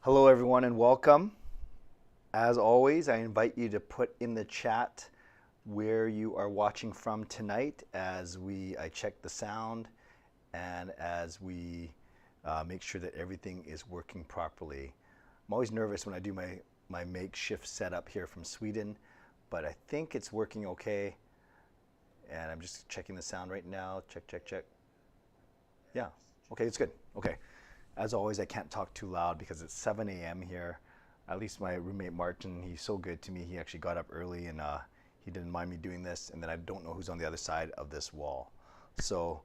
Hello everyone and welcome. As always, I invite you to put in the chat where you are watching from tonight as I check the sound and as we make sure that everything is working properly. I'm always nervous when I do my makeshift setup here from Sweden, but I think it's working okay. And I'm just checking the sound right now. Check. Yeah, okay, it's good. Okay. As always, I can't talk too loud because it's 7 a.m. here. At least my roommate Martin, he's so good to me. He actually got up early and he didn't mind me doing this. And then I don't know who's on the other side of this wall. So,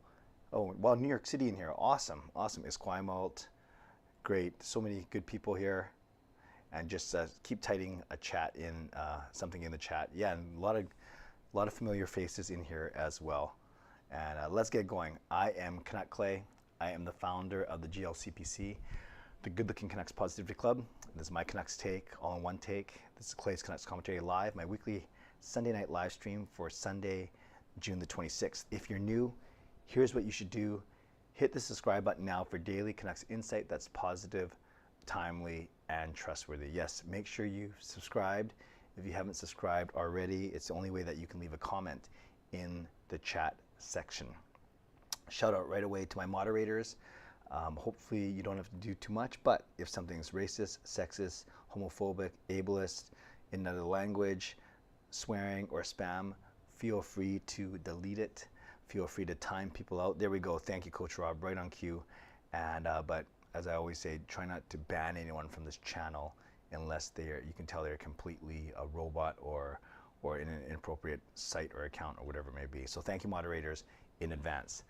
oh, well, New York City in here. Awesome. Esquimalt. Great. So many good people here. And just keep typing a chat in, something in the chat. Yeah, and a lot of familiar faces in here as well. And let's get going. I am Canuck Clay. I am the founder of the GLCPC, the Good Looking Canucks Positivity Club. This is my Canucks take, all in one take. This is Clay's Canucks Commentary Live, my weekly Sunday night live stream for Sunday, June the 26th. If you're new, here's what you should do. Hit the subscribe button now for daily Canucks insight that's positive, timely, and trustworthy. Yes, make sure you've subscribed. If you haven't subscribed already, it's the only way that you can leave a comment in the chat section. Shout out right away to my moderators. Hopefully you don't have to do too much, but if something's racist, sexist, homophobic, ableist, in another language, swearing or spam, feel free to delete it. Feel free to time people out. There we go. Thank you, Coach Rob, right on cue. And but as I always say, try not to ban anyone from this channel unless you can tell they're completely a robot or in an inappropriate site or account or whatever it may be. So thank you, moderators, in advance.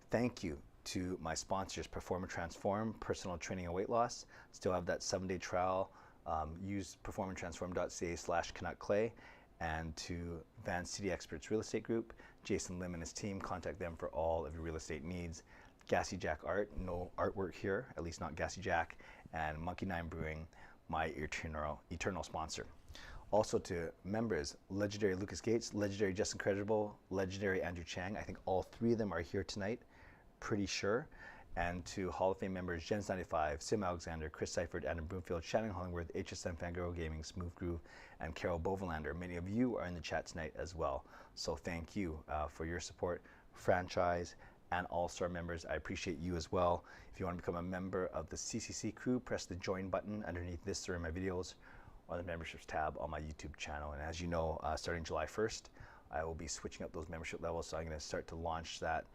Thank you to my sponsors, Perform and Transform, Personal Training and Weight Loss. Still have that 7-day trial. Use performandtransform.ca/CanuckClay. And to Van City Experts Real Estate Group, Jason Lim and his team, contact them for all of your real estate needs. Gassy Jack Art, no artwork here, at least not Gassy Jack. And Monkey 9 Brewing, my eternal sponsor. Also to members, legendary Lucas Gates, legendary Justin Credible, legendary Andrew Chang. I think all three of them are here tonight, pretty sure. And to Hall of Fame members, Jens95, SimAlexander, Chris Seifried, Adam Broomfield, Shannon Hollingworth, Hsmfangirl Gaming, Smoovegroove, and Carol Bovenlander. Many of you are in the chat tonight as well. So thank you for your support, franchise, and all-star members. I appreciate you as well. If you want to become a member of the CCC Crew, press the join button underneath this or in my videos, or the memberships tab on my YouTube channel. And as you know, starting July 1st, I will be switching up those membership levels. So I'm going to start to launch that,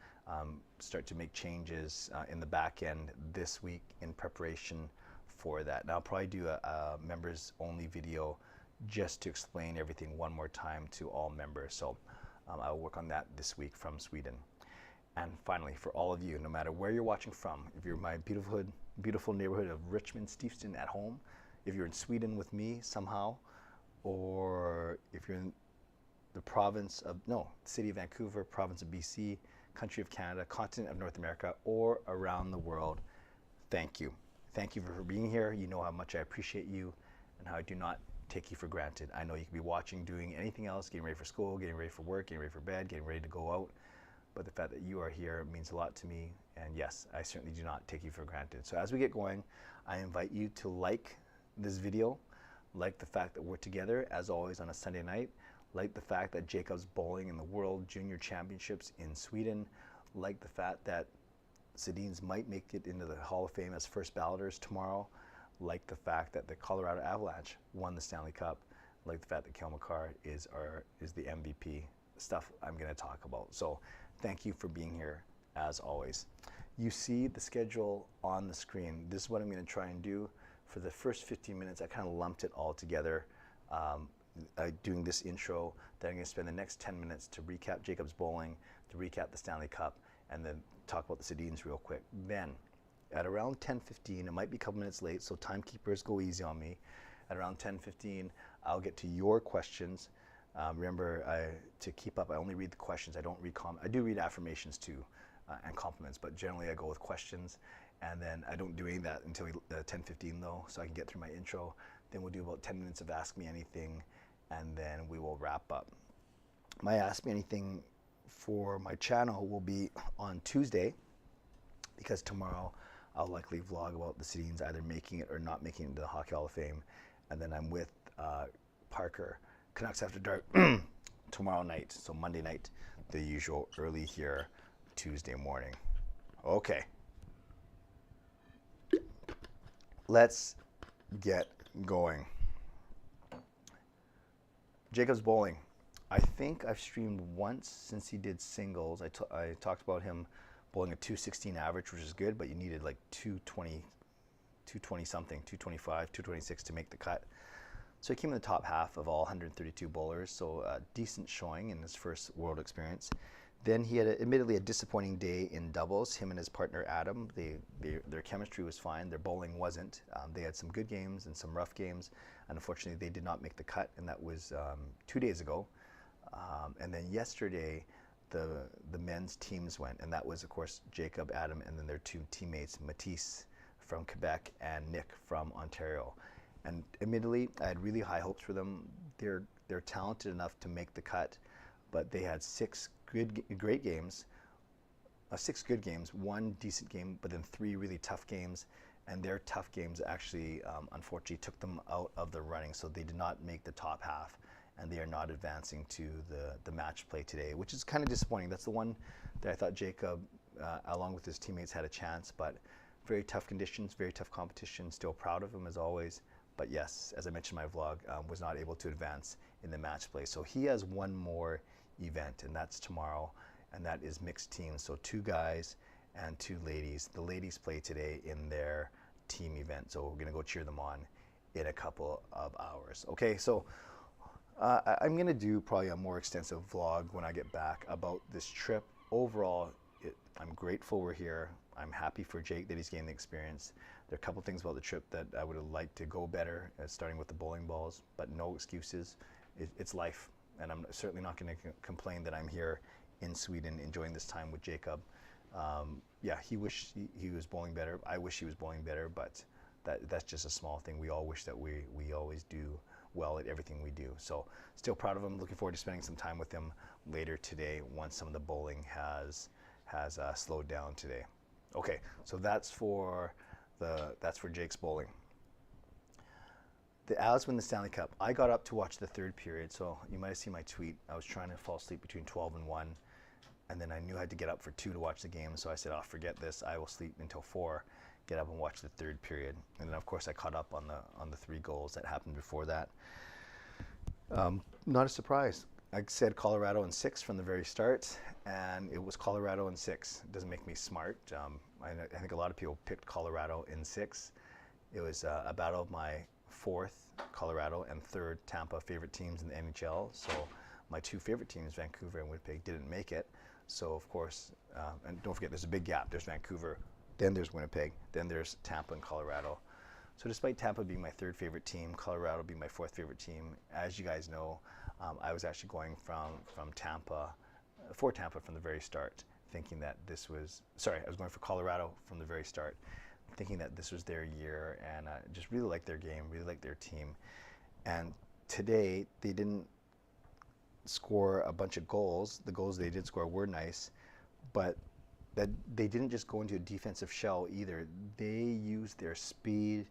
start to make changes in the back end this week in preparation for that. Now I'll probably do a members only video just to explain everything one more time to all members. So I'll work on that this week from Sweden. And finally, for all of you, no matter where you're watching from, if you're in my beautiful neighborhood of Richmond, Steveston at home, if you're in Sweden with me somehow, or if you're in the city of Vancouver, province of BC, country of Canada, continent of North America, or around the world, thank you. Thank you for being here. You know how much I appreciate you and how I do not take you for granted. I know you could be watching, doing anything else, getting ready for school, getting ready for work, getting ready for bed, getting ready to go out. But the fact that you are here means a lot to me. And yes, I certainly do not take you for granted. So as we get going, I invite you to like this video, like the fact that we're together, as always, on a Sunday night, like the fact that Jacob's bowling in the World Junior Championships in Sweden, like the fact that Sedins might make it into the Hall of Fame as first balloters tomorrow, like the fact that the Colorado Avalanche won the Stanley Cup, like the fact that Cale Makar is the MVP, stuff I'm going to talk about. So thank you for being here, as always. You see the schedule on the screen. This is what I'm going to try and do. For the first 15 minutes, I kind of lumped it all together, doing this intro. Then I'm going to spend the next 10 minutes to recap Jacob's bowling, to recap the Stanley Cup, and then talk about the Sedins real quick. Then, at around 10:15, it might be a couple minutes late, so timekeepers, go easy on me. At around 10:15, I'll get to your questions. Remember, to keep up, I only read the questions. I don't read comments. I do read affirmations too, and compliments, but generally I go with questions. And then I don't do any of that until 10:15 though, so I can get through my intro. Then we'll do about 10 minutes of Ask Me Anything, and then we will wrap up. My Ask Me Anything for my channel will be on Tuesday, because tomorrow I'll likely vlog about the Sedins either making it or not making it into the Hockey Hall of Fame. And then I'm with Parker, Canucks After Dark, tomorrow night. So Monday night, the usual early here, Tuesday morning. Okay. Let's get going. Jacob's bowling. I think I've streamed once since he did singles. I talked about him bowling a 216 average, which is good, but you needed like 220 something, 225, 226 to make the cut. So he came in the top half of all 132 bowlers, so a decent showing in his first world experience. Then he had admittedly a disappointing day in doubles. Him and his partner Adam, their chemistry was fine, their bowling wasn't. They had some good games and some rough games, and unfortunately they did not make the cut, and that was 2 days ago. And then yesterday, the men's teams went, and that was, of course, Jacob, Adam, and then their two teammates, Matisse from Quebec and Nick from Ontario. And admittedly, I had really high hopes for them. They're talented enough to make the cut, but they had six good games, one decent game, but then three really tough games. And their tough games actually, unfortunately, took them out of the running, so they did not make the top half. And they are not advancing to the match play today, which is kind of disappointing. That's the one that I thought Jacob, along with his teammates, had a chance, but very tough conditions, very tough competition. Still proud of him as always, but yes, as I mentioned in my vlog, was not able to advance in the match play. So he has one more event, and that's tomorrow, and that is mixed teams. So 2 guys and 2 ladies. The ladies play today in their team event, so we're gonna go cheer them on in a couple of hours. Okay, so I'm going to do probably a more extensive vlog when I get back about this trip. Overall, I'm grateful we're here. I'm happy for Jake that he's gained the experience. There are a couple things about the trip that I would have liked to go better, starting with the bowling balls, but no excuses. It's life, and I'm certainly not going to complain that I'm here in Sweden enjoying this time with Jacob. Yeah, he wished he was bowling better. I wish he was bowling better, but that's just a small thing. We all wish that we always do well at everything we do. So still proud of him. Looking forward to spending some time with him later today once some of the bowling has slowed down today. Okay, so that's for Jake's bowling. The Avs win the Stanley Cup. I got up to watch the 3rd period, so you might have seen my tweet. I was trying to fall asleep between 12 and 1, and then I knew I had to get up for 2 to watch the game, so I said, oh, forget this. I will sleep until 4. Get up and watch the 3rd period, and then of course I caught up on the 3 goals that happened before that. Not a surprise. I said Colorado in 6 from the very start, and it was Colorado in 6. It doesn't make me smart. I think a lot of people picked Colorado in 6. It was a battle of my 4th Colorado and 3rd Tampa favorite teams in the NHL. So my 2 favorite teams, Vancouver and Winnipeg, didn't make it. So of course, and don't forget, there's a big gap. There's Vancouver, then there's Winnipeg, then there's Tampa and Colorado. So despite Tampa being my 3rd favorite team, Colorado being my 4th favorite team, as you guys know, I was actually going from Tampa, for Tampa from the very start, thinking that this was, I was going for Colorado from the very start, thinking that this was their year, and just really liked their game, really liked their team. And today, they didn't score a bunch of goals. The goals they did score were nice, but that they didn't just go into a defensive shell either. They used their speed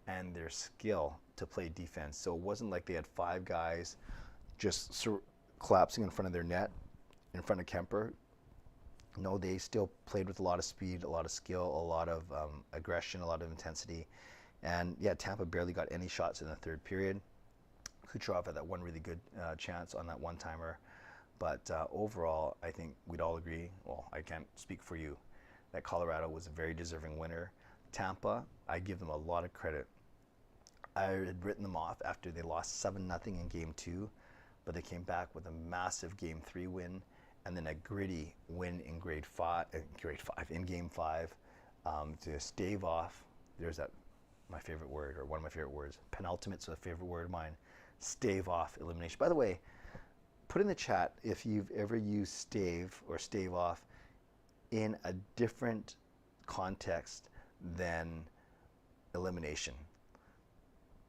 and their skill to play defense. So it wasn't like they had 5 guys just collapsing in front of their net, in front of Kemper. No, they still played with a lot of speed, a lot of skill, a lot of aggression, a lot of intensity. And yeah, Tampa barely got any shots in the 3rd period. Kucherov had that one really good chance on that one-timer. But overall, I think we'd all agree, well, I can't speak for you, that Colorado was a very deserving winner. Tampa, I give them a lot of credit. I had written them off after they lost 7-0 in Game 2, but they came back with a massive Game 3 win, and then a gritty win in Game 5 to stave off, there's that, my favorite word, or one of my favorite words, penultimate's a favorite word of mine, stave off elimination. By the way, put in the chat if you've ever used stave or stave off in a different context than elimination.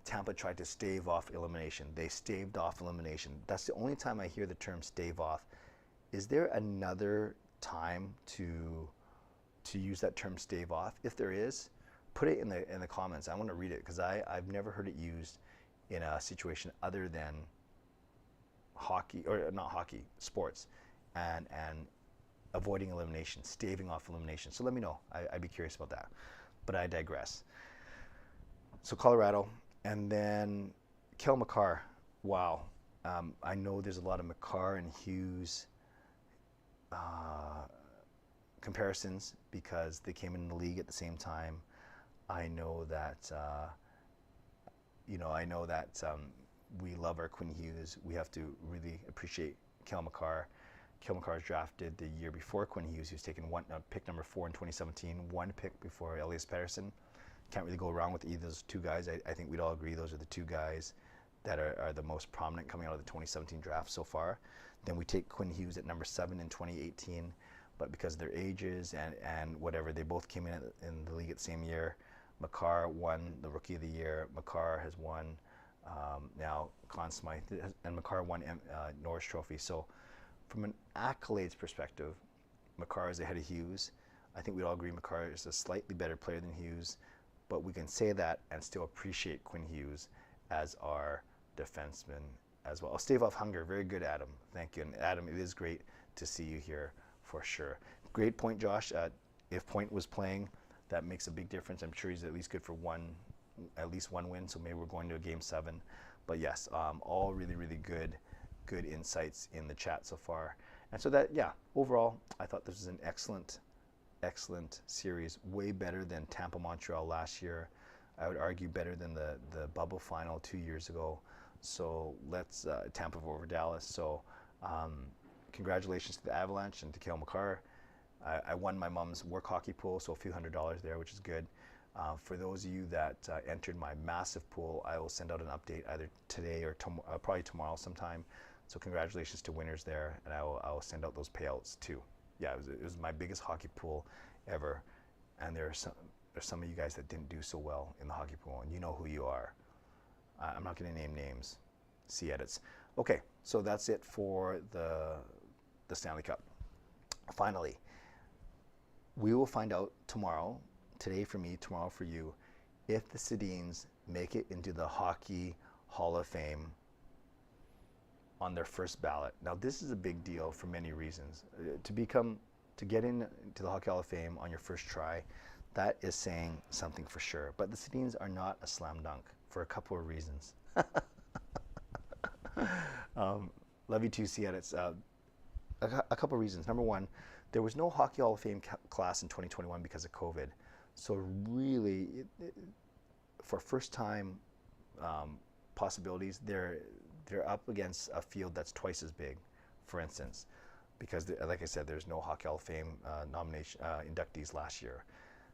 Tampa tried to stave off elimination. They staved off elimination. That's the only time I hear the term stave off. Is there another time to to use that term stave off. If there is, put it in the comments. I want to read it because I've never heard it used in a situation other than hockey, or not hockey, sports, and avoiding elimination, staving off elimination. So let me know. I'd be curious about that. But I digress. So Colorado, and then Cale Makar. Wow. I know there's a lot of Makar and Hughes comparisons because they came in the league at the same time. I know that we love our Quinn Hughes. We have to really appreciate Cale Makar. Cale Makar was drafted the year before Quinn Hughes. He was taken pick number 4 in 2017, one pick before Elias Pettersson. Can't really go wrong with either of those two guys. I think we'd all agree those are the two guys that are the most prominent coming out of the 2017 draft so far. Then we take Quinn Hughes at number 7 in 2018, but because of their ages and whatever, they both came in the league at the same year. Makar won the Rookie of the Year. Makar has won now Conn Smythe, and Makar won Norris Trophy. So from an accolades perspective, Makar is ahead of Hughes. I think we'd all agree Makar is a slightly better player than Hughes, but we can say that and still appreciate Quinn Hughes as our defenseman as well. I'll stave off hunger. Very good, Adam. Thank you. And Adam, it is great to see you here for sure. Great point, Josh. If Point was playing, that makes a big difference. I'm sure he's at least good for at least one win, so maybe we're going to a game 7. But yes, all really, really good insights in the chat so far. And so that, yeah, overall, I thought this was an excellent series, way better than Tampa-Montreal last year. I would argue better than the bubble final 2 years ago. So let's Tampa over Dallas. So congratulations to the Avalanche and to Cale Makar. I won my mom's work hockey pool, so a few $100s there, which is good. For those of you that entered my massive pool, I will send out an update either today or probably tomorrow sometime. So congratulations to winners there, and I will send out those payouts too. Yeah, it was my biggest hockey pool ever, and there's some of you guys that didn't do so well in the hockey pool, and you know who you are. I'm not going to name names. See edits. Okay, so that's it for the Stanley Cup. Finally, we will find out tomorrow, today for me, tomorrow for you, if the Sedins make it into the Hockey Hall of Fame on their first ballot. Now, this is a big deal for many reasons. To get into the Hockey Hall of Fame on your first try, that is saying something for sure. But the Sedins are not a slam dunk for a couple of reasons. Love you too, see edits. A couple of reasons. Number one, there was no Hockey Hall of Fame class in 2021 because of COVID. So really, for first time possibilities, they're up against a field that's twice as big, for instance, because like I said, there's no Hockey Hall of Fame nomination inductees last year.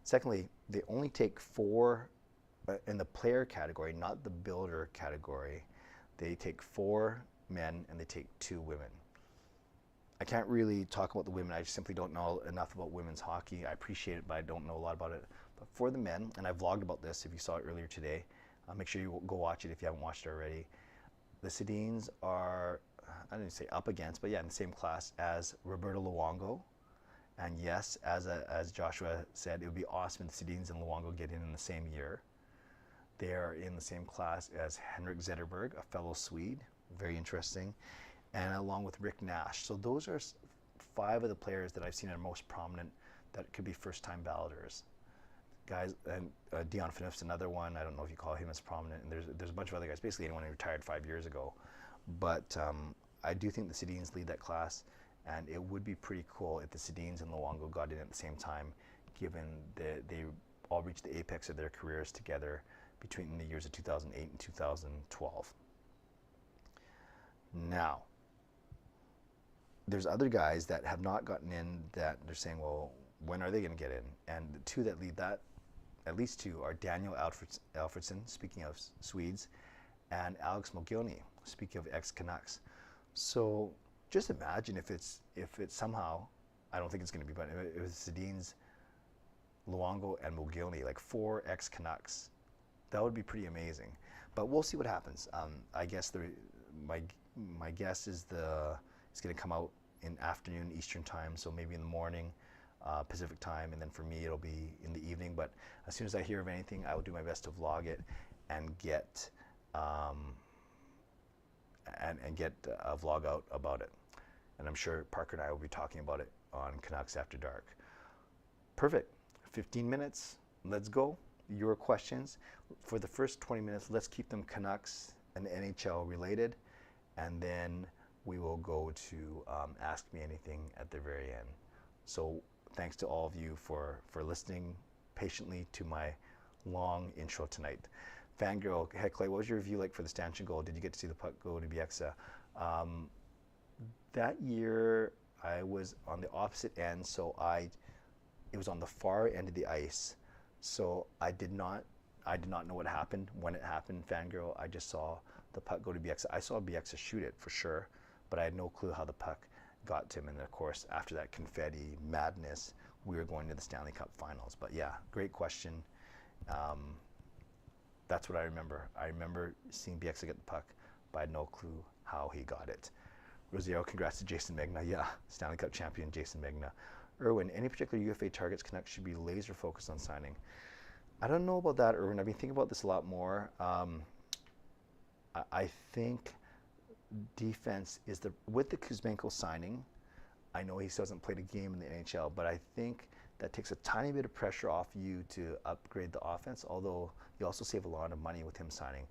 Secondly, they only take 4 in the player category, not the builder category. They take 4 men and they take 2 women. I can't really talk about the women. I just simply don't know enough about women's hockey. I appreciate it, but I don't know a lot about it. But for the men, and I vlogged about this if you saw it earlier today, make sure you go watch it if you haven't watched it already. The Sedins are, I didn't say up against, but yeah, in the same class as Roberto Luongo. And yes, as Joshua said, it would be awesome if the Sedins and Luongo get in the same year. They are in the same class as Henrik Zetterberg, a fellow Swede, very interesting, and along with Rick Nash. So those are 5 of the players that I've seen are most prominent that could be first-time balloters. Guys, and Dion Phaneuf's another one. I don't know if you call him as prominent. And there's a bunch of other guys, basically anyone who retired 5 years ago. But I do think the Sedins lead that class, and it would be pretty cool if the Sedins and Luongo got in at the same time, given that they all reached the apex of their careers together between the years of 2008 and 2012. Now, there's other guys that have not gotten in that they're saying, well, when are they going to get in? And the 2 that lead that, at least 2, are Daniel Alfredsson, speaking of Swedes, and Alex Mogilny, speaking of ex-Canucks. So just imagine if it's somehow, I don't think it's going to be, but it was Sedins, Luongo, and Mogilny, like 4 ex-Canucks. That would be pretty amazing. But we'll see what happens. I guess my guess is it's going to come out in afternoon Eastern time, so maybe in the morning. Pacific time, and then for me it'll be in the evening. But as soon as I hear of anything, I will do my best to vlog it and get get a vlog out about it. And I'm sure Parker and I will be talking about it on Canucks After Dark. Perfect. 15 minutes. Let's go. Your questions. For the first 20 minutes, let's keep them Canucks and NHL related, and then we will go to Ask Me Anything at the very end. So thanks to all of you for listening patiently to my long intro tonight. Fangirl, Clay, what was your review like for the stanchion goal? Did you get to see the puck go to Bieksa? That year I was on the opposite end, so it was on the far end of the ice. So I did not know what happened when it happened, Fangirl. I just saw the puck go to Bieksa. I saw Bieksa shoot it for sure, but I had no clue how the puck got to him. And of course, after that confetti madness, we were going to the Stanley Cup Finals. But yeah, great question. That's what I remember. I remember seeing Bieksa get the puck, but I had no clue how he got it. Rosiero, congrats to Jason Megna. Yeah, Stanley Cup champion Jason Megna. Erwin, any particular UFA targets Canucks should be laser focused on signing? I don't know about that, Erwin. I've been thinking about this a lot more. I think defense is with the Hsmfangirl signing. I know he still hasn't played a game in the NHL, but I think that takes a tiny bit of pressure off you to upgrade the offense, although you also save a lot of money with him signing.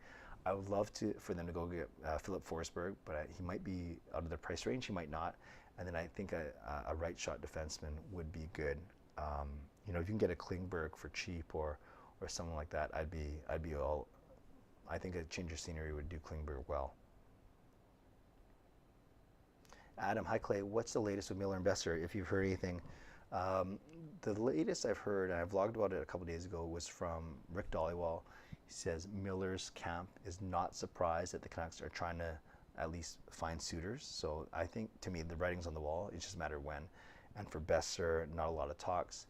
I would love for them to go get Philip Forsberg, but he might be out of their price range. He might not. And then I think a right shot defenseman would be good. You know, if you can get a Klingberg for cheap or someone like that, I'd be all. I think a change of scenery would do Klingberg well. Adam, hi Clay. What's the latest with Miller and Besser? If you've heard anything, the latest I've heard, and I vlogged about it a couple days ago, was from Rick Dollywall. He says Miller's camp is not surprised that the Canucks are trying to at least find suitors. So I think, to me, the writing's on the wall. It's just a matter of when. And for Besser, not a lot of talks.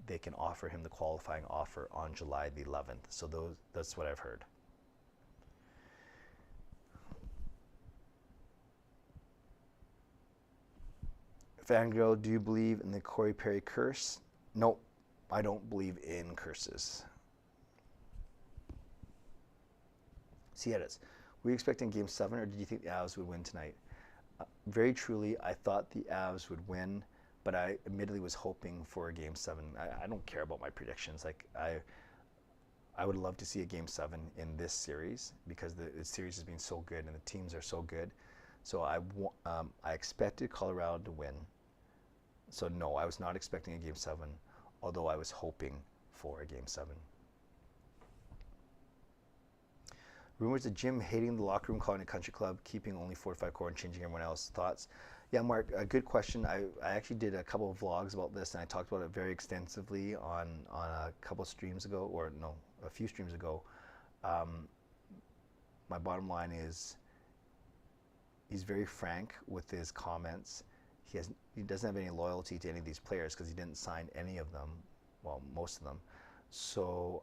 They can offer him the qualifying offer on July the 11th. So that's what I've heard. Fangirl, do you believe in the Corey Perry curse? Nope, I don't believe in curses. Siedas, were you expecting Game 7, or did you think the Avs would win tonight? Very truly, I thought the Avs would win, but I admittedly was hoping for a Game 7. I don't care about my predictions. Like I would love to see a Game 7 in this series because the series has been so good and the teams are so good. So I expected Colorado to win. So no, I was not expecting a Game 7, although I was hoping for a Game 7. Rumors of Jim hating the locker room, calling it country club, keeping only 4-5 core and changing everyone else. Thoughts? Yeah, Mark, a good question. I actually did a couple of vlogs about this, and I talked about it very extensively on a couple of streams ago, or no, a few streams ago. My bottom line is he's very frank with his comments. He doesn't have any loyalty to any of these players because he didn't sign any of them, well, most of them. So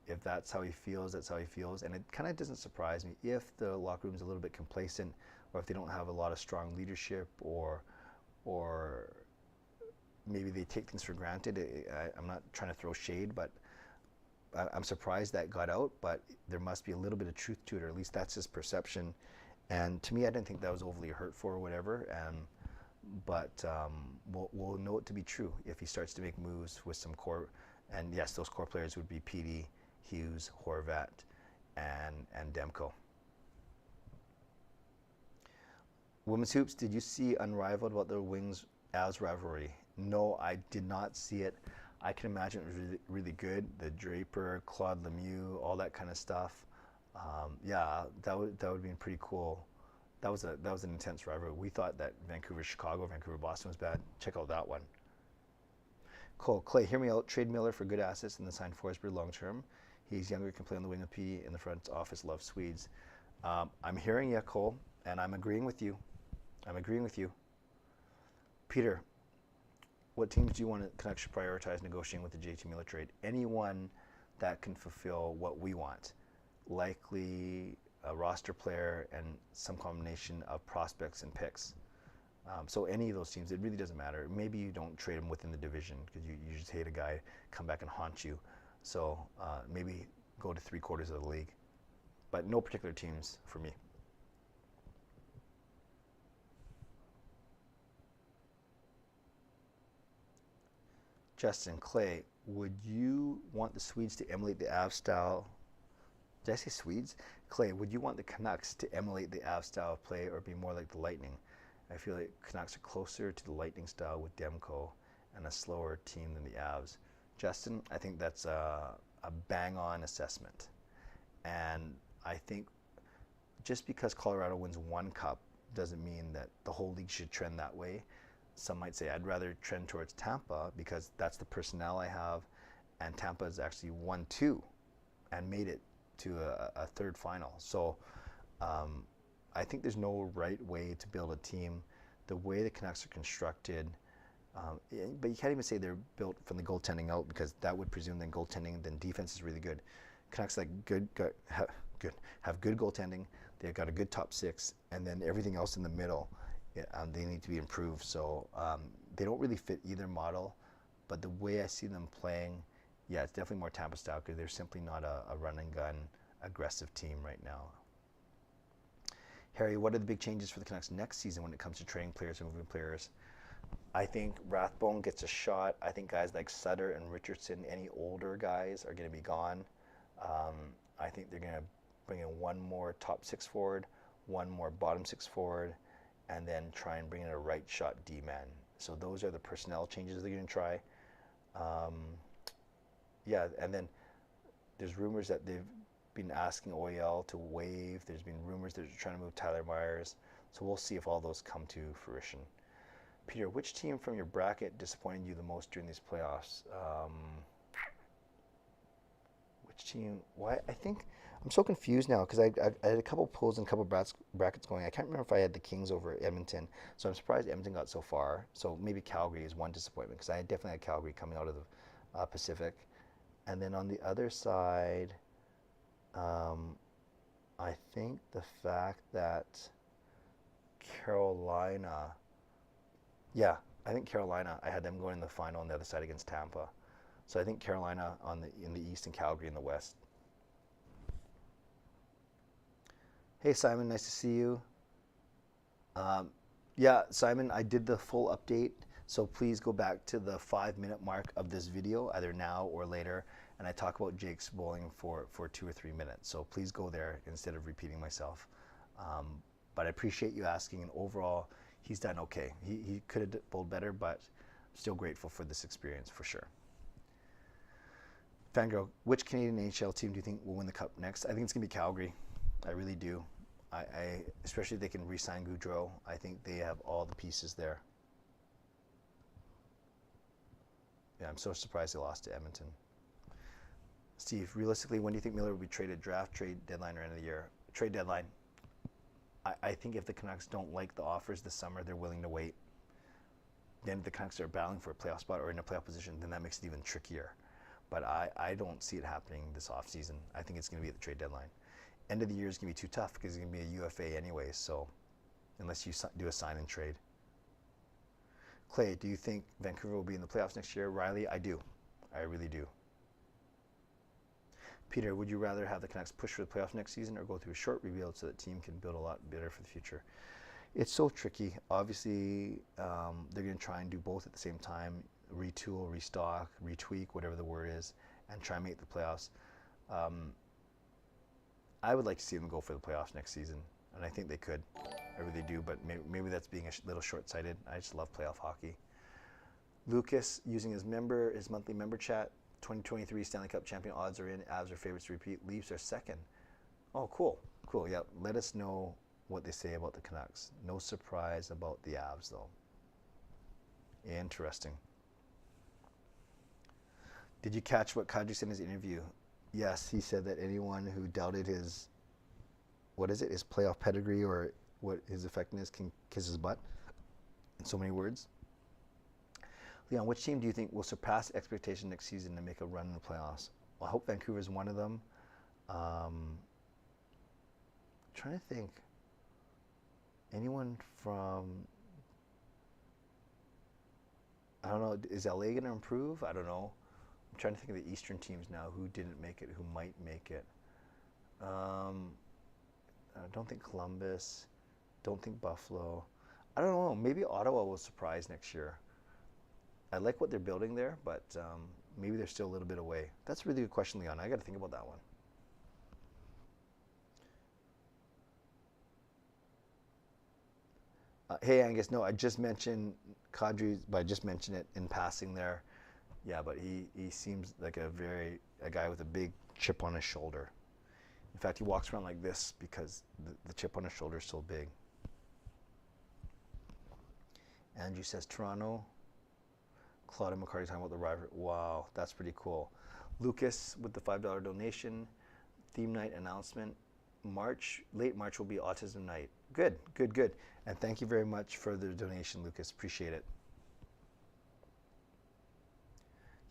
if that's how he feels, that's how he feels. And it kind of doesn't surprise me if the locker room's a little bit complacent, or if they don't have a lot of strong leadership, or maybe they take things for granted. I'm not trying to throw shade, but I'm surprised that got out, but there must be a little bit of truth to it, or at least that's his perception. And to me, I didn't think that was overly hurtful or whatever. But we'll know it to be true if he starts to make moves with some core. And yes, those core players would be PD, Hughes, Horvat, and Demko. Women's Hoops, did you see Unrivaled about the Wings-Avs rivalry? No, I did not see it. I can imagine it was really, really good. The Draper, Claude Lemieux, all that kind of stuff. Yeah, that would have been pretty cool. That was an intense rivalry. We thought that Vancouver-Chicago, Vancouver-Boston was bad. Check out that one. Cole, Clay, hear me out. Trade Miller for good assets and then sign Forsberg long term. He's younger, can play on the wing of P in the front office. Love Swedes. I'm hearing you, Cole, and I'm agreeing with you. Peter, what teams do you want to Canucks should prioritize negotiating with the JT Miller trade? Anyone that can fulfill what we want. Likely a roster player and some combination of prospects and picks. So any of those teams, it really doesn't matter. Maybe you don't trade them within the division because you just hate a guy come back and haunt you. So maybe go to 3/4 of the league. But no particular teams for me. Justin Clay, would you want the Swedes to emulate the Avs style? Did I say Swedes? Clay, would you want the Canucks to emulate the Avs style of play or be more like the Lightning? I feel like Canucks are closer to the Lightning style with Demko and a slower team than the Avs. Justin, I think that's a bang-on assessment. And I think just because Colorado wins one cup doesn't mean that the whole league should trend that way. Some might say I'd rather trend towards Tampa because that's the personnel I have, and Tampa has actually won 2 and made it to a third final. So I think there's no right way to build a team. The way the Canucks are constructed, but you can't even say they're built from the goaltending out because that would presume then goaltending, then defense is really good. Canucks have good goaltending. They've got a good top 6, and then everything else in the middle, they need to be improved. So they don't really fit either model, but the way I see them playing, yeah, it's definitely more Tampa style because they're simply not a run and gun aggressive team right now. Harry, what are the big changes for the Canucks next season when it comes to trading players and moving players? I think Rathbone gets a shot. I think guys like Sutter and Richardson, any older guys, are going to be gone. I think they're going to bring in one more top 6 forward, one more bottom 6 forward, and then try and bring in a right shot D-man. So those are the personnel changes they're going to try. Yeah, and then there's rumors that they've been asking OEL to waive. There's been rumors that they're trying to move Tyler Myers. So we'll see if all those come to fruition. Peter, which team from your bracket disappointed you the most during these playoffs? Which team? Why? I think I'm so confused now because I had a couple polls and a couple brackets going. I can't remember if I had the Kings over Edmonton. So I'm surprised Edmonton got so far. So maybe Calgary is one disappointment because I definitely had Calgary coming out of the Pacific. And then on the other side, I think the fact that Carolina, I think Carolina, I had them going in the final on the other side against Tampa. So I think Carolina in the East and Calgary in the West. Hey Simon, nice to see you. Yeah, Simon, I did the full update. So please go back to the 5-minute mark of this video, either now or later, and I talk about Jake's bowling for 2 or 3 minutes. So please go there instead of repeating myself. But I appreciate you asking, and overall, he's done okay. He could have bowled better, but still grateful for this experience for sure. Fangirl, which Canadian NHL team do you think will win the Cup next? I think it's going to be Calgary. I really do. I especially if they can re-sign Goudreau. I think they have all the pieces there. Yeah, I'm so surprised they lost to Edmonton. Steve, realistically, when do you think Miller will be traded? Draft, trade deadline, or end of the year? Trade deadline. I think if the Canucks don't like the offers this summer, they're willing to wait. Then if the Canucks are battling for a playoff spot or in a playoff position, then that makes it even trickier. But I don't see it happening this offseason. I think it's going to be at the trade deadline. End of the year is going to be too tough because it's going to be a UFA anyway, so unless you do a sign and trade. Clay, do you think Vancouver will be in the playoffs next year? Riley, I do. I really do. Peter, would you rather have the Canucks push for the playoffs next season or go through a short rebuild so the team can build a lot better for the future? It's so tricky. Obviously, they're going to try and do both at the same time, retool, restock, retweak, whatever the word is, and try and make the playoffs. I would like to see them go for the playoffs next season, and I think they could. I really do, but maybe that's being a little short-sighted. I just love playoff hockey. Lucas, using his monthly member chat, 2023 Stanley Cup champion odds are in. Avs are favorites to repeat. Leafs are second. Oh, cool. Cool, yeah. Let us know what they say about the Canucks. No surprise about the Avs, though. Interesting. Did you catch what Kadri said in his interview? Yes, he said that anyone who doubted his, his playoff pedigree or what his effectiveness can kiss his butt, in so many words. Leon, which team do you think will surpass expectation next season and make a run in the playoffs? Well, I hope Vancouver is one of them. Trying to think. Anyone from I don't know. Is LA going to improve? I don't know. I'm trying to think of the Eastern teams now who didn't make it, who might make it. I don't think Columbus. Don't think Buffalo. I don't know. Maybe Ottawa will surprise next year. I like what they're building there, but maybe they're still a little bit away. That's a really good question, Leon. I got to think about that one. Hey, Angus. No, I just mentioned Kadri, but I just mentioned it in passing there. Yeah, but he seems like a guy with a big chip on his shoulder. In fact, he walks around like this because the chip on his shoulder is so big. Andrew says Toronto. Claudia McCarty talking about the rivalry. Wow, that's pretty cool. Lucas with the $5 donation. Theme night announcement. Late March will be Autism Night. Good, good, good. And thank you very much for the donation, Lucas. Appreciate it.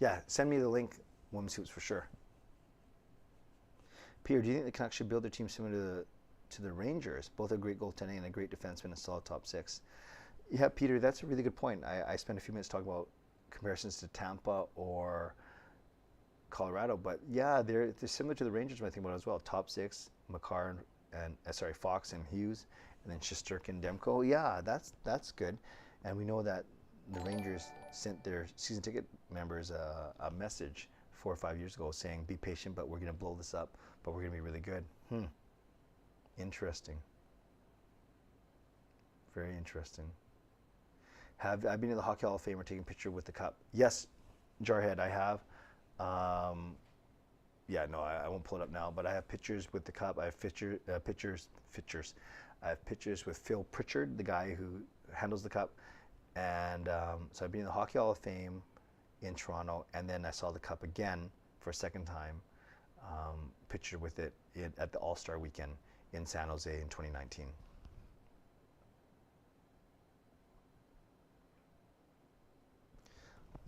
Yeah, send me the link, Women's Hoops, for sure. Peter, do you think the Canucks should build their team similar to the Rangers? Both a great goaltending and a great defenseman and solid top six. Yeah, Peter, that's a really good point. I spent a few minutes talking about comparisons to Tampa or Colorado, but yeah, they're similar to the Rangers when I think about it as well. Top six, Makar and Fox and Hughes, and then Shesterkin and Demko. Yeah, that's good. And we know that the Rangers sent their season ticket members a message 4 or 5 years ago saying, "Be patient, but we're going to blow this up, but we're going to be really good." Interesting. Very interesting. Have I been to the Hockey Hall of Fame or taking a picture with the cup? Yes, Jarhead, I have. Yeah, no, I won't pull it up now, but I have pictures with the cup. I have pictures. I have pictures with Phil Pritchard, the guy who handles the cup, and so I've been in the Hockey Hall of Fame in Toronto, and then I saw the cup again for a second time, pictured with it at the All-Star Weekend in San Jose in 2019.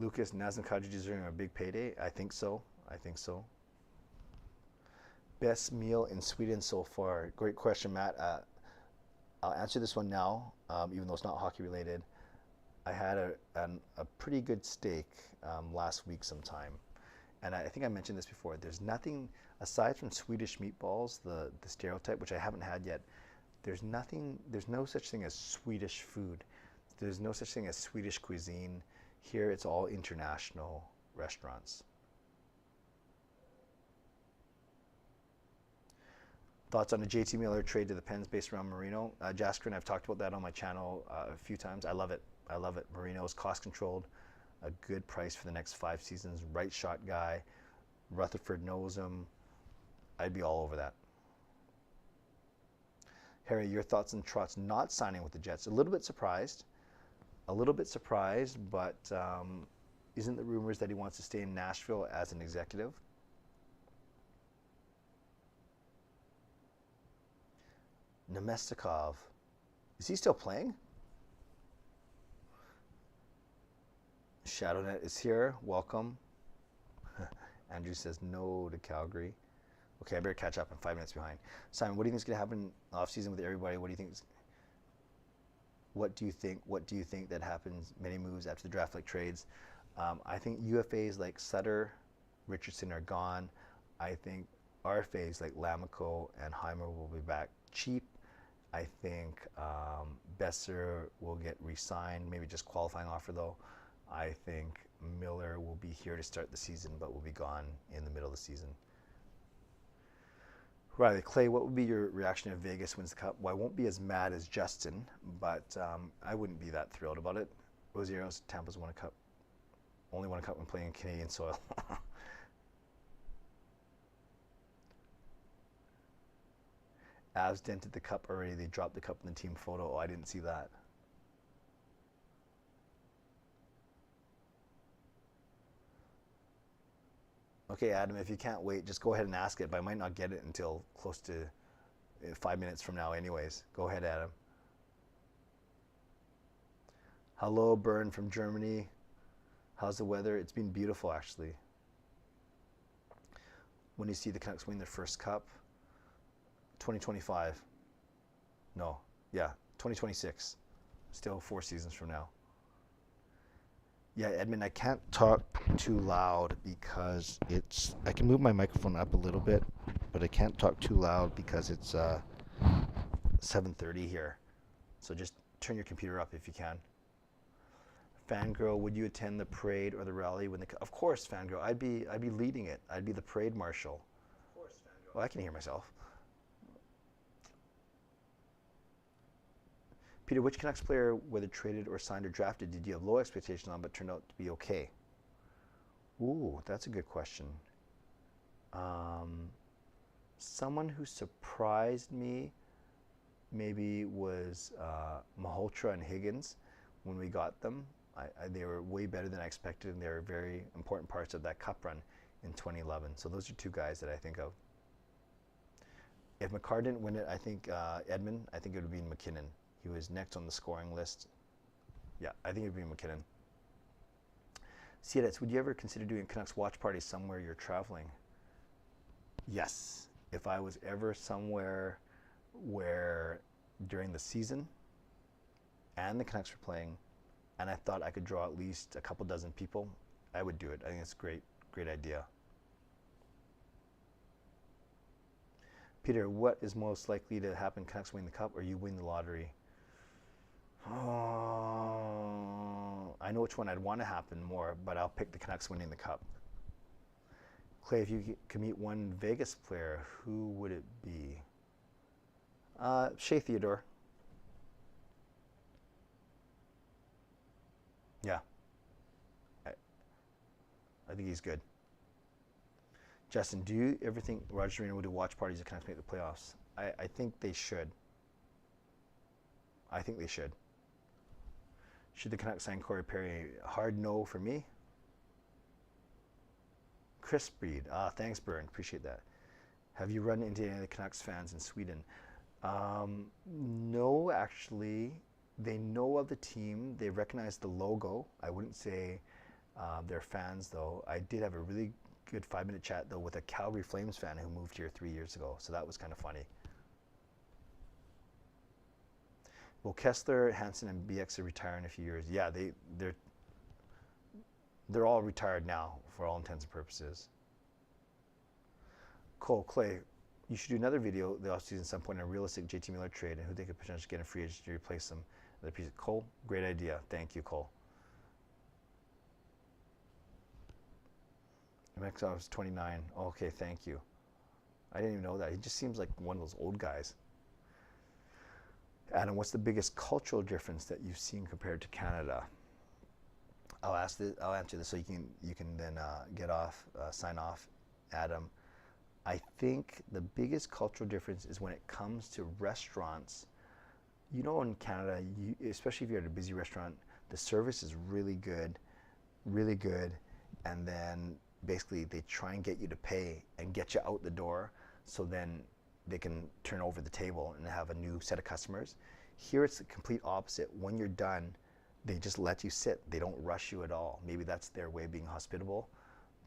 Lucas, Nazem Kadri deserving a big payday? I think so. I think so. Best meal in Sweden so far? Great question, Matt. I'll answer this one now, even though it's not hockey related. I had a pretty good steak last week sometime. And I think I mentioned this before. There's nothing, aside from Swedish meatballs, the stereotype, which I haven't had yet, there's no such thing as Swedish food. There's no such thing as Swedish cuisine. Here it's all international restaurants. Thoughts on a JT Miller trade to the Pens based around Marino? Jasker and I've talked about that on my channel a few times. I love it. I love it. Marino is cost controlled, a good price for the next 5 seasons, right shot guy. Rutherford knows him. I'd be all over that. Harry, your thoughts on Trotz not signing with the Jets? A little bit surprised, but isn't the rumors that he wants to stay in Nashville as an executive? Nemestikov, is he still playing? ShadowNet is here. Welcome. Andrew says no to Calgary. Okay, I better catch up. I'm 5 minutes behind. Simon, what do you think is going to happen off season with everybody? What do you think that happens? Many moves after the draft, like trades. I think UFAs like Sutter, Richardson are gone. I think RFAs like Lamico and Heimer will be back cheap. I think Besser will get re-signed, maybe just qualifying offer though. I think Miller will be here to start the season, but will be gone in the middle of the season. Riley Clay, what would be your reaction if Vegas wins the Cup? Well, I won't be as mad as Justin, but I wouldn't be that thrilled about it. Ozieros, Tampa's won a Cup. Only won a Cup when playing in Canadian soil. Avs dented the Cup already. They dropped the Cup in the team photo. Oh, I didn't see that. Okay, Adam, if you can't wait, just go ahead and ask it, but I might not get it until close to 5 minutes from now anyways. Go ahead, Adam. Hello, Bern from Germany. How's the weather? It's been beautiful, actually. When do you see the Canucks win their first Cup? 2025. No, yeah, 2026. Still 4 seasons from now. Yeah, Edmund, I can't talk too loud because I can move my microphone up a little bit, but I can't talk too loud because it's 7:30 here. So just turn your computer up if you can. Fangirl, would you attend the parade or the rally when of course, Fangirl, I'd be leading it. I'd be the parade marshal. Of course, Fangirl. Well, I can hear myself. Peter, which Canucks player, whether traded or signed or drafted, did you have low expectations on but turned out to be okay? Ooh, that's a good question. Someone who surprised me maybe was Malhotra and Higgins when we got them. They were way better than I expected, and they were very important parts of that cup run in 2011. So those are two guys that I think of. If McCarr didn't win it, I think Edmund, I think it would be McKinnon. He was next on the scoring list. Yeah, I think it would be McKinnon. Sedins, would you ever consider doing a Canucks watch party somewhere you're traveling? Yes. If I was ever somewhere where during the season and the Canucks were playing, and I thought I could draw at least a couple dozen people, I would do it. I think it's a great idea. Peter, what is most likely to happen? Canucks win the cup or you win the lottery? Oh, I know which one I'd want to happen more, but I'll pick the Canucks winning the cup. Clay, if you could meet one Vegas player, who would it be? Shea Theodore. Yeah. I think he's good. Justin, do you ever think Roger Arena would do watch parties if Canucks make the playoffs? I think they should. I think they should. Should the Canucks sign Corey Perry? Hard no for me. Chris Breed. Thanks, Byrne. Appreciate that. Have you run into any of the Canucks fans in Sweden? No, actually. They know of the team. They recognize the logo. I wouldn't say they're fans, though. I did have a really good 5-minute chat, though, with a Calgary Flames fan who moved here 3 years ago. So that was kind of funny. Well, Kessler, Hansen, and BX are retiring in a few years. Yeah, they're all retired now for all intents and purposes. Cole, Clay, you should do another video the offseason at some point on a realistic JT Miller trade and who they could potentially get in free agent to replace them. Cole, great idea. Thank you, Cole. Max was 29. Okay, thank you. I didn't even know that. He just seems like one of those old guys. Adam, what's the biggest cultural difference that you've seen compared to Canada? I'll answer this so you can then sign off, Adam. I think the biggest cultural difference is when it comes to restaurants. You know, in Canada, especially if you're at a busy restaurant, the service is really good, and then basically they try and get you to pay and get you out the door, so then they can turn over the table and have a new set of customers. Here it's the complete opposite. When you're done, they just let you sit. They don't rush you at all. Maybe that's their way of being hospitable.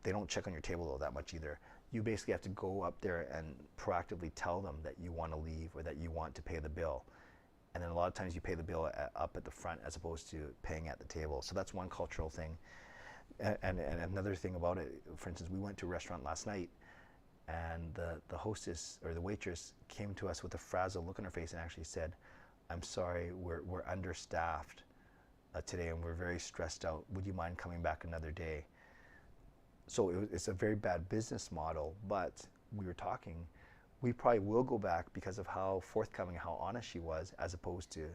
They don't check on your table though that much either. You basically have to go up there and proactively tell them that you want to leave or that you want to pay the bill. And then a lot of times you pay the bill up at the front as opposed to paying at the table. So that's one cultural thing. And another thing about it, for instance, we went to a restaurant last night, and the hostess or the waitress came to us with a frazzled look on her face and actually said, "I'm sorry, we're understaffed today and we're very stressed out. Would you mind coming back another day?" So it's a very bad business model, but we were talking, we probably will go back because of how forthcoming, how honest she was, as opposed to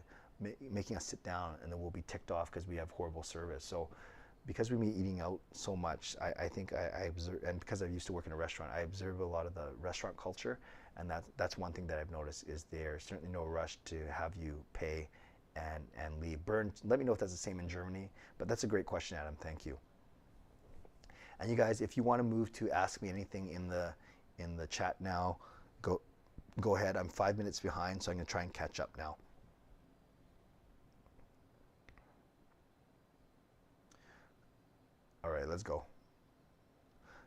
making us sit down and then we'll be ticked off because we have horrible service. So because we've been eating out so much, I think I observe, and because I used to work in a restaurant, I observe a lot of the restaurant culture, and that's one thing that I've noticed is there's certainly no rush to have you pay and leave. Burn, let me know if that's the same in Germany, but that's a great question, Adam, thank you. And you guys, if you want to move to ask me anything in the chat now, go ahead. I'm 5 minutes behind, so I'm going to try and catch up now. All right, let's go.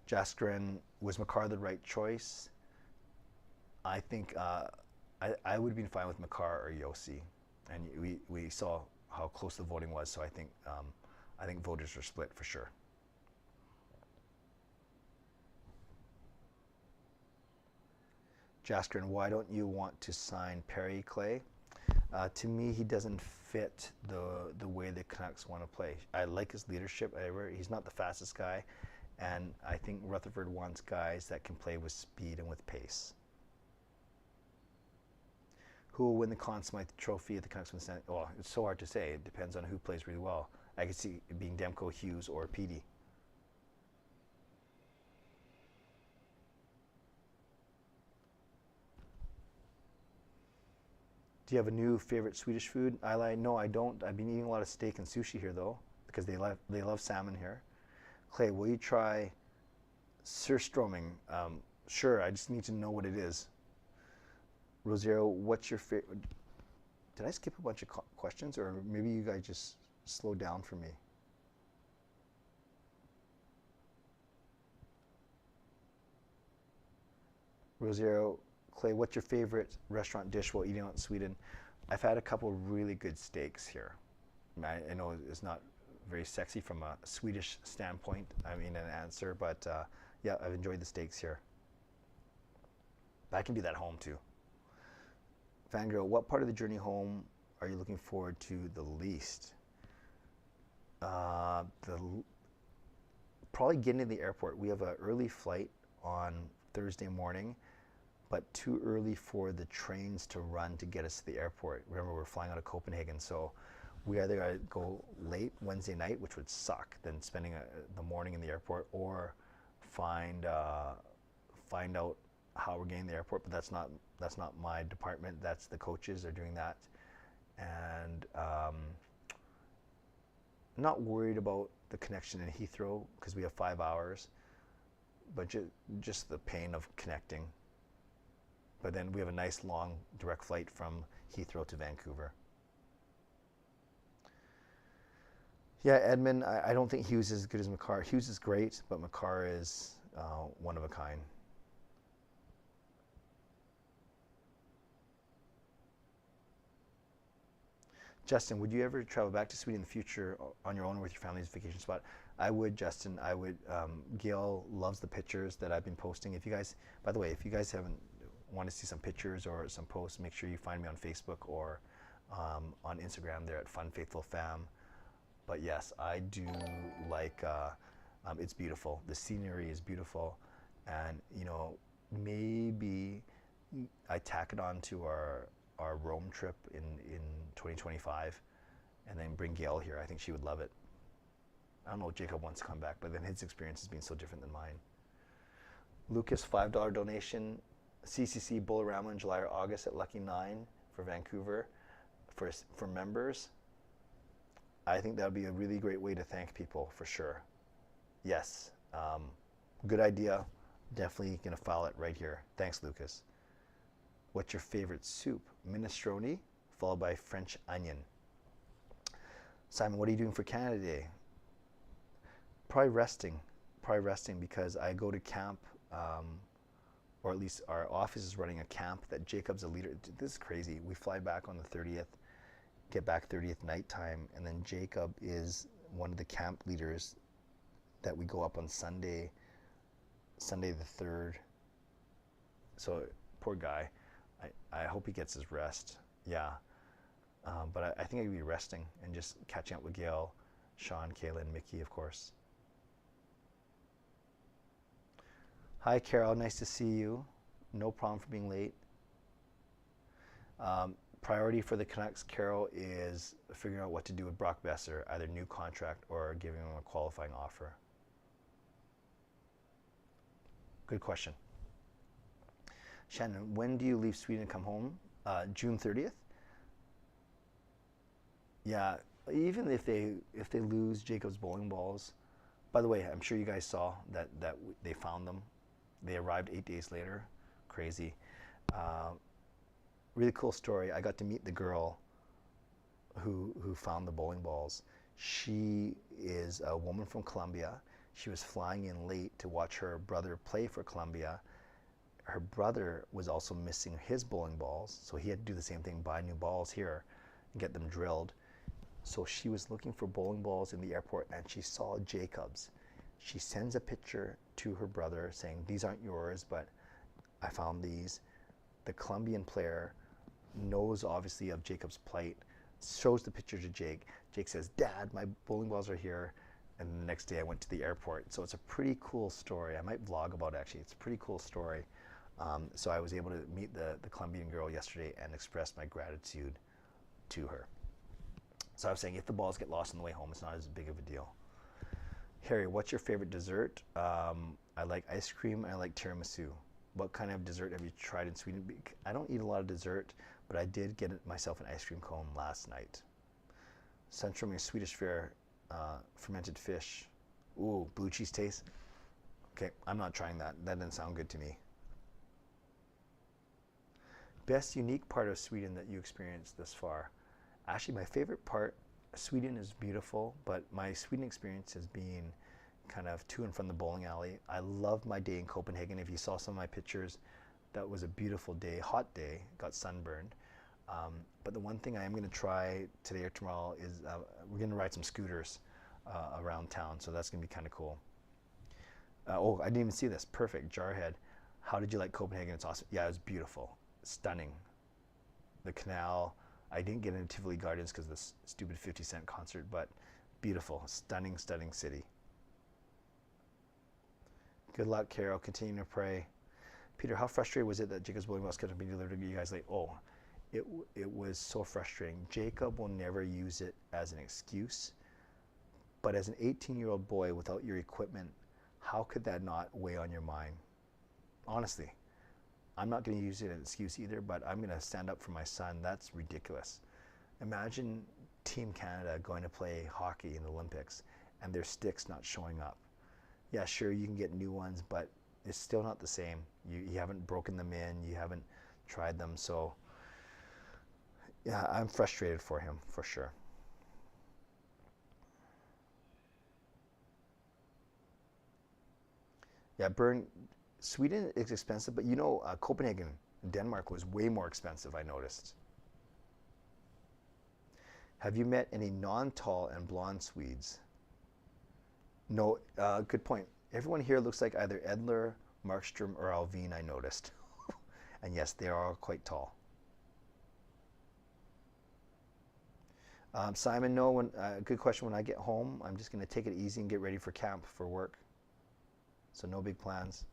Jaskren, was McCarr the right choice? I think I would have been fine with McCarr or Yossi, and we saw how close the voting was. So I think I think voters are split for sure. Jaskrin, why don't you want to sign Perry Clay? To me, he doesn't fit the way the Canucks want to play. I like his leadership. He's not the fastest guy, and I think Rutherford wants guys that can play with speed and with pace. Who will win the Conn Smythe Trophy at the Canucks win Stanley? Well, it's so hard to say. It depends on who plays really well. I could see it being Demko, Hughes, or PD. Do you have a new favorite Swedish food? No, I don't. I've been eating a lot of steak and sushi here though, because they love salmon here. Clay, will you try surströmming? Sure, I just need to know what it is. Rosario, what's your favorite? Did I skip a bunch of questions, or maybe you guys just slowed down for me? Rosario, Clay, what's your favorite restaurant dish while eating out in Sweden? I've had a couple really good steaks here. I know it's not very sexy from a Swedish standpoint, I mean, an answer, but yeah, I've enjoyed the steaks here. I can do that home too. Fangirl, what part of the journey home are you looking forward to the least? Probably getting to the airport. We have an early flight on Thursday morning, but too early for the trains to run to get us to the airport. Remember, we're flying out of Copenhagen, so we either got to go late Wednesday night, which would suck, than spending the morning in the airport, or find out how we're getting to the airport. But that's not my department. That's the coaches are doing that, and not worried about the connection in Heathrow because we have 5 hours, but just the pain of connecting. But then we have a nice long direct flight from Heathrow to Vancouver. Yeah, Edmund, I don't think Hughes is as good as Makar. Hughes is great, but Makar is one of a kind. Justin, would you ever travel back to Sweden in the future on your own or with your family's vacation spot? I would, Justin. I would. Gail loves the pictures that I've been posting. If you guys, by the way, if you guys want to see some pictures or some posts, make sure you find me on Facebook or on Instagram. They're at FunFaithfulFam. But yes, I do like. It's beautiful. The scenery is beautiful, and maybe I tack it on to our Rome trip in 2025, and then bring Gail here. I think she would love it. I don't know if Jacob wants to come back, but then his experience has been so different than mine. Lucas, $5 donation. CCC Bullarama in July or August at Lucky 9 for Vancouver for members. I think that would be a really great way to thank people for sure. Yes, good idea. Definitely gonna file it right here. Thanks, Lucas. What's your favorite soup? Minestrone, followed by French onion. Simon, what are you doing for Canada Day? Probably resting because I go to camp, or at least our office is running a camp that Jacob's a leader. This is crazy. We fly back on the 30th, get back 30th nighttime, and then Jacob is one of the camp leaders that we go up on Sunday the 3rd. So poor guy. I hope he gets his rest. Yeah. But I think I'd be resting and just catching up with Gail, Sean, Kayla, and Mickey, of course. Hi, Carol. Nice to see you. No problem for being late. Priority for the Canucks, Carol, is figuring out what to do with Brock Besser, either new contract or giving him a qualifying offer. Good question. Shannon, when do you leave Sweden and come home? June 30th? Yeah, even if they lose Jacob's bowling balls. By the way, I'm sure you guys saw that they found them. They arrived 8 days later. Crazy. Really cool story. I got to meet the girl who found the bowling balls. She is a woman from Colombia. She was flying in late to watch her brother play for Colombia. Her brother was also missing his bowling balls, so he had to do the same thing, buy new balls here and get them drilled. So she was looking for bowling balls in the airport and she saw Jacob's. She sends a picture to her brother saying, these aren't yours, but I found these. The Colombian player knows obviously of Jacob's plight, shows the picture to Jake. Jake says, Dad, my bowling balls are here. And the next day I went to the airport. So it's a pretty cool story. I might vlog about it actually. It's a pretty cool story. So I was able to meet the Colombian girl yesterday and express my gratitude to her. So I was saying, if the balls get lost on the way home, it's not as big of a deal. Harry, what's your favorite dessert? I like ice cream and I like tiramisu. What kind of dessert have you tried in Sweden? I don't eat a lot of dessert, but I did get myself an ice cream cone last night. Central Swedish fare, fermented fish. Ooh, blue cheese taste. Okay, I'm not trying that. That didn't sound good to me. Best unique part of Sweden that you experienced thus far? Actually, my favorite part, Sweden is beautiful, but my Sweden experience has been kind of to and from the bowling alley. I loved my day in Copenhagen. If you saw some of my pictures, that was a beautiful day, hot day, got sunburned. But the one thing I am going to try today or tomorrow is we're going to ride some scooters around town, so that's going to be kind of cool. Oh, I didn't even see this. Perfect, Jarhead. How did you like Copenhagen? It's awesome. Yeah, it was beautiful, stunning. The canal. I didn't get into Tivoli Gardens because of this stupid 50 Cent concert, but beautiful, stunning, stunning city. Good luck, Carol. Continue to pray. Peter, how frustrated was it that Jacob's bowling balls kept being delivered to you guys late? Oh, it was so frustrating. Jacob will never use it as an excuse, but as an 18-year-old boy without your equipment, how could that not weigh on your mind? Honestly, I'm not going to use it as an excuse either, but I'm going to stand up for my son. That's ridiculous. Imagine Team Canada going to play hockey in the Olympics and their sticks not showing up. Yeah, sure, you can get new ones, but it's still not the same. You haven't broken them in, you haven't tried them, so yeah, I'm frustrated for him, for sure. Yeah, Sweden is expensive, but you know, Copenhagen, Denmark was way more expensive, I noticed. Have you met any non-tall and blonde Swedes? No, good point. Everyone here looks like either Edler, Markstrom, or Alvin, I noticed. And yes, they are all quite tall. Simon, no, good question. When I get home, I'm just going to take it easy and get ready for camp for work. So no big plans.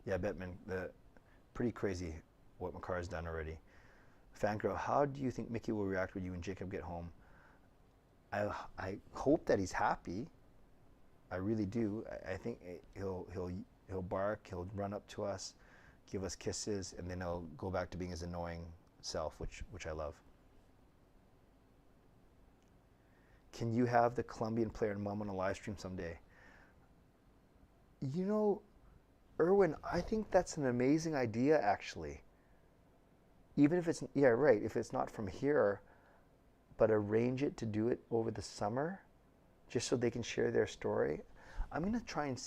Yeah, Bettman, pretty crazy what Makar has done already. Fangirl, how do you think Mickey will react when you and Jacob get home? I hope that he's happy. I really do. I think he'll bark, he'll run up to us, give us kisses, and then he'll go back to being his annoying self, which I love. Can you have the Colombian player and mom on a live stream someday? You know, Erwin, I think that's an amazing idea, actually. Even if it's, yeah, right, if it's not from here, but arrange it to do it over the summer, just so they can share their story. I'm going to try and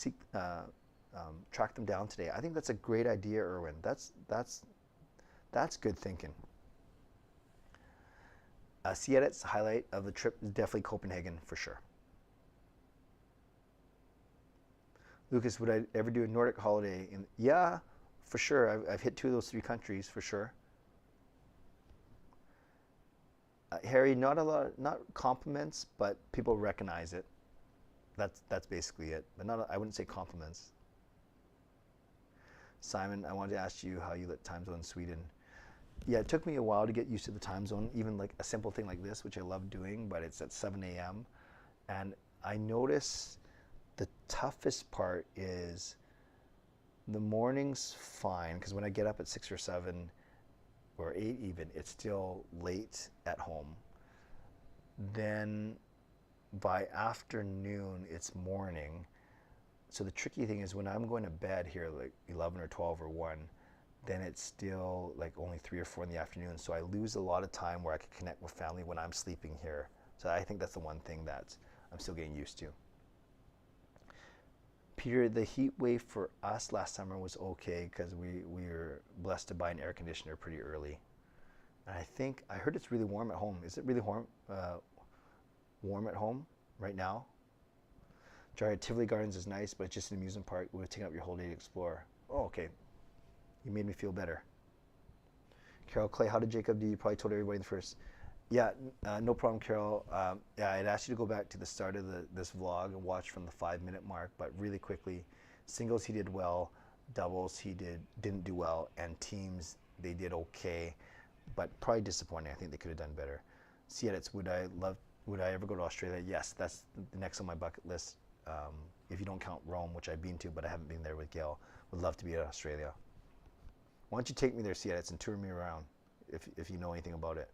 track them down today. I think that's a great idea, Erwin. That's good thinking. Sieret's highlight of the trip is definitely Copenhagen, for sure. Lucas, would I ever do a Nordic holiday? Yeah, for sure. I've hit 2 of those 3 countries, for sure. Harry, not a lot, not compliments, but people recognize it. That's basically it. But I wouldn't say compliments. Simon, I wanted to ask you how you lit time zone in Sweden. Yeah, it took me a while to get used to the time zone, even like a simple thing like this, which I love doing, but it's at 7 a.m. And I notice the toughest part is the morning's fine, because when I get up at 6 or 7 or 8 even, it's still late at home. Then by afternoon, it's morning. So the tricky thing is when I'm going to bed here like 11 or 12 or 1, then it's still like only 3 or 4 in the afternoon. So I lose a lot of time where I can connect with family when I'm sleeping here. So I think that's the one thing that I'm still getting used to. Peter, the heat wave for us last summer was okay because we were blessed to buy an air conditioner pretty early. And I heard it's really warm at home. Is it really warm at home right now? Jari, Tivoli Gardens is nice, but it's just an amusement park. It would have taken up your whole day to explore. Oh, okay. You made me feel better. Carol Clay, how did Jacob do? You probably told everybody the first. Yeah, no problem, Carol. Yeah, I'd asked you to go back to the start of this vlog and watch from the 5-minute mark, but really quickly, singles he did well, doubles he didn't do well, and teams they did okay, but probably disappointing. I think they could have done better. Sedins, would I ever go to Australia? Yes, that's the next on my bucket list. If you don't count Rome, which I've been to, but I haven't been there with Gail. Would love to be in Australia. Why don't you take me there, Sedins, and tour me around if you know anything about it.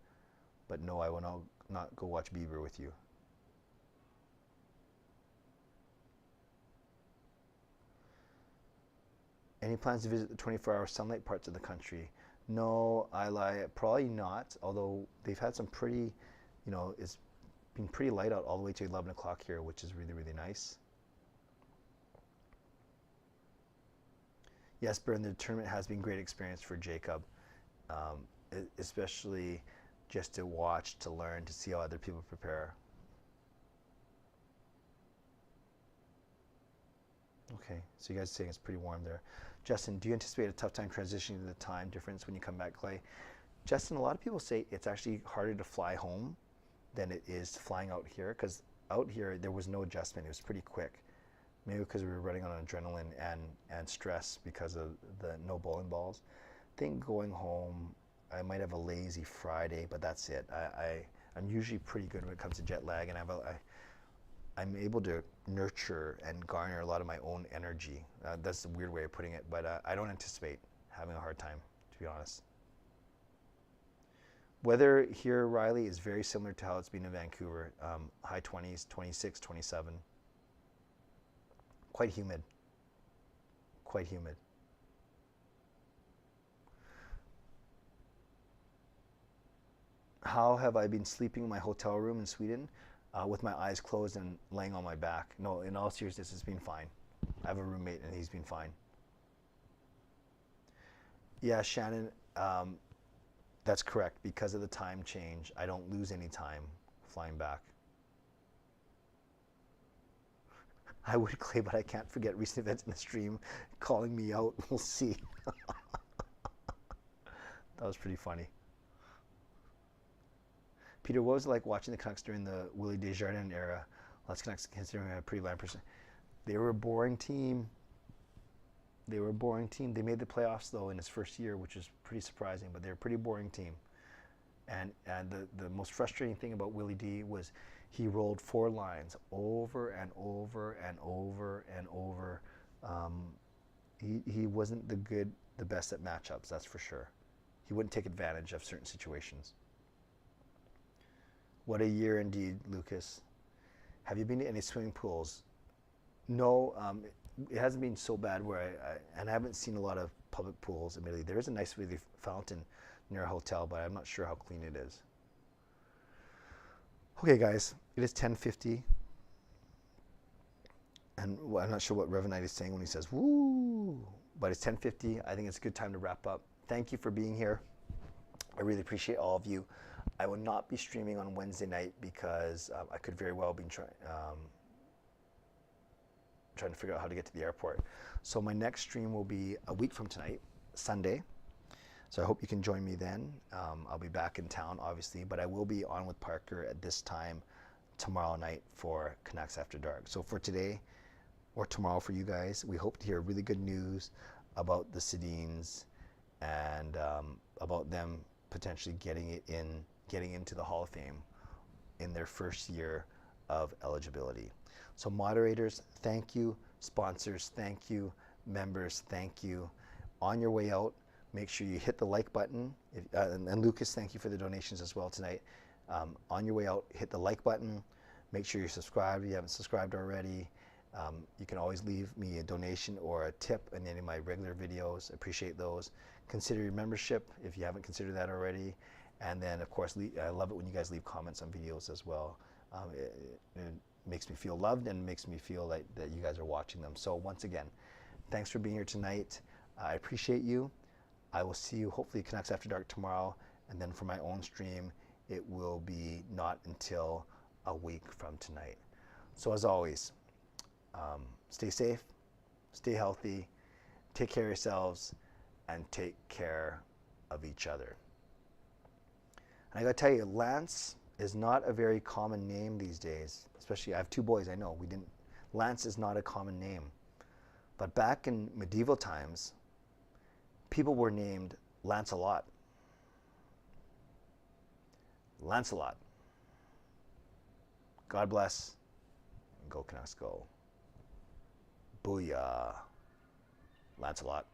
But no, I will not go watch Bieber with you. Any plans to visit the 24-hour sunlight parts of the country? No, I lie, probably not, although they've had some pretty, it's been pretty light out all the way to 11 o'clock here, which is really, really nice. Yes, Bern, the tournament has been a great experience for Jacob, especially just to watch, to learn, to see how other people prepare. Okay, so you guys are saying it's pretty warm there. Justin, do you anticipate a tough time transitioning to the time difference when you come back, Clay? Justin, a lot of people say it's actually harder to fly home than it is flying out here, because out here there was no adjustment. It was pretty quick. Maybe because we were running on adrenaline and stress because of the no bowling balls. I think going home, I might have a lazy Friday, but that's it. I'm usually pretty good when it comes to jet lag, and I'm able to nurture and garner a lot of my own energy. That's a weird way of putting it, but I don't anticipate having a hard time, to be honest. Weather here, Riley, is very similar to how it's been in Vancouver. High 20s, 26, 27. Quite humid. Quite humid. How have I been sleeping in my hotel room in Sweden with my eyes closed and laying on my back? No, in all seriousness, it's been fine. I have a roommate and he's been fine. Yeah, Shannon, that's correct. Because of the time change, I don't lose any time flying back. I would, Clay, but I can't forget recent events in the stream calling me out. We'll see. That was pretty funny. Peter, what was it like watching the Canucks during the Willie Desjardins era? Well, that's Canucks considering a pretty blind person. They were a boring team. They were a boring team. They made the playoffs, though, in his first year, which is pretty surprising, but they're a pretty boring team. And the most frustrating thing about Willie D was he rolled 4 lines over and over and over and over. He wasn't the best at matchups, that's for sure. He wouldn't take advantage of certain situations. What a year indeed, Lucas. Have you been to any swimming pools? No, it hasn't been so bad where I haven't seen a lot of public pools, admittedly. There is a nice really fountain near a hotel, but I'm not sure how clean it is. Okay, guys, it is 10:50. And I'm not sure what Reverend Knight is saying when he says, woo, but it's 10:50. I think it's a good time to wrap up. Thank you for being here. I really appreciate all of you. I will not be streaming on Wednesday night because I could very well be trying to figure out how to get to the airport. So my next stream will be a week from tonight, Sunday. So I hope you can join me then. I'll be back in town, obviously, but I will be on with Parker at this time tomorrow night for Canucks After Dark. So for today, or tomorrow for you guys, we hope to hear really good news about the Sedins and about them potentially getting into the Hall of Fame in their first year of eligibility. So moderators, thank you. Sponsors, thank you. Members, thank you. On your way out, make sure you hit the like button. And Lucas, thank you for the donations as well tonight. On your way out, hit the like button. Make sure you're subscribed if you haven't subscribed already. You can always leave me a donation or a tip in any of my regular videos. Appreciate those. Consider your membership if you haven't considered that already. And then, of course, I love it when you guys leave comments on videos as well. It makes me feel loved and makes me feel like that you guys are watching them. So once again, thanks for being here tonight. I appreciate you. I will see you hopefully Canucks After Dark tomorrow, and then for my own stream, it will be not until a week from tonight. So as always, stay safe, stay healthy, take care of yourselves, and take care of each other. And I gotta tell you, Lance is not a very common name these days. Especially, I have 2 boys, I know. Lance is not a common name. But back in medieval times, people were named Lancelot. Lancelot. God bless. Go Canucks, go. Booyah. Lancelot.